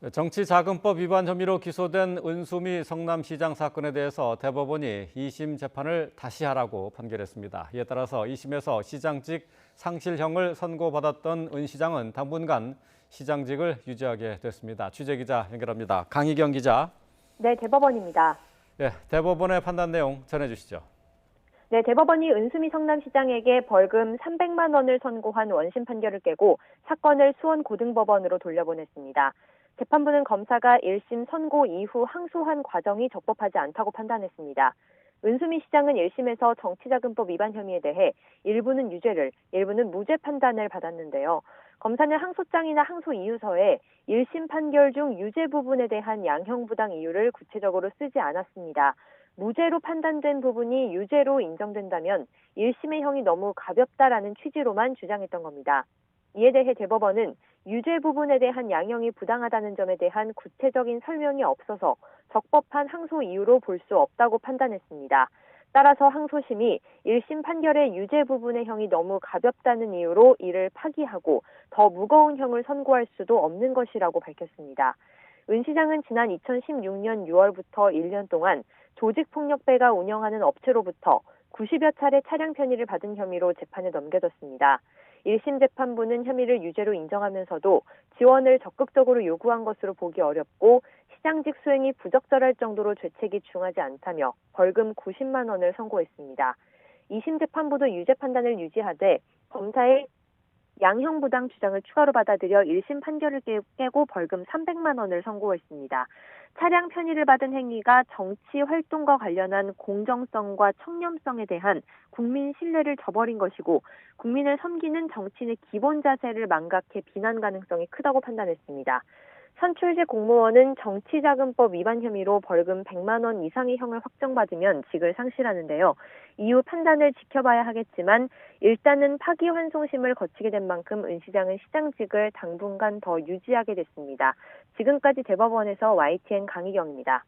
정치자금법 위반 혐의로 기소된 은수미 성남시장 사건에 대해서 대법원이 2심 재판을 다시 하라고 판결했습니다. 이에 따라서 2심에서 시장직 상실형을 선고받았던 은 시장은 당분간 시장직을 유지하게 됐습니다. 취재기자 연결합니다. 강희경 기자. 네, 대법원입니다. 네, 대법원의 판단 내용 전해주시죠. 네, 대법원이 은수미 성남시장에게 벌금 300만 원을 선고한 원심 판결을 깨고 사건을 수원고등법원으로 돌려보냈습니다. 재판부는 검사가 1심 선고 이후 항소한 과정이 적법하지 않다고 판단했습니다. 은수미 시장은 1심에서 정치자금법 위반 혐의에 대해 일부는 유죄를, 일부는 무죄 판단을 받았는데요. 검사는 항소장이나 항소 이유서에 1심 판결 중 유죄 부분에 대한 양형부당 이유를 구체적으로 쓰지 않았습니다. 무죄로 판단된 부분이 유죄로 인정된다면 1심의 형이 너무 가볍다라는 취지로만 주장했던 겁니다. 이에 대해 대법원은 유죄 부분에 대한 양형이 부당하다는 점에 대한 구체적인 설명이 없어서 적법한 항소 이유로 볼 수 없다고 판단했습니다. 따라서 항소심이 1심 판결의 유죄 부분의 형이 너무 가볍다는 이유로 이를 파기하고 더 무거운 형을 선고할 수도 없는 것이라고 밝혔습니다. 은 시장은 지난 2016년 6월부터 1년 동안 조직폭력배가 운영하는 업체로부터 90여 차례 차량 편의를 받은 혐의로 재판에 넘겨졌습니다. 1심 재판부는 혐의를 유죄로 인정하면서도 지원을 적극적으로 요구한 것으로 보기 어렵고 시장직 수행이 부적절할 정도로 죄책이 중하지 않다며 벌금 90만 원을 선고했습니다. 2심 재판부도 유죄 판단을 유지하되 검사의 양형부당 주장을 추가로 받아들여 1심 판결을 깨고 벌금 300만 원을 선고했습니다. 차량 편의를 받은 행위가 정치 활동과 관련한 공정성과 청렴성에 대한 국민 신뢰를 저버린 것이고 국민을 섬기는 정치인의 기본 자세를 망각해 비난 가능성이 크다고 판단했습니다. 선출직 공무원은 정치자금법 위반 혐의로 벌금 100만 원 이상의 형을 확정받으면 직을 상실하는데요. 이후 판단을 지켜봐야 하겠지만 일단은 파기환송심을 거치게 된 만큼 은 시장은 시장직을 당분간 더 유지하게 됐습니다. 지금까지 대법원에서 YTN 강희경입니다.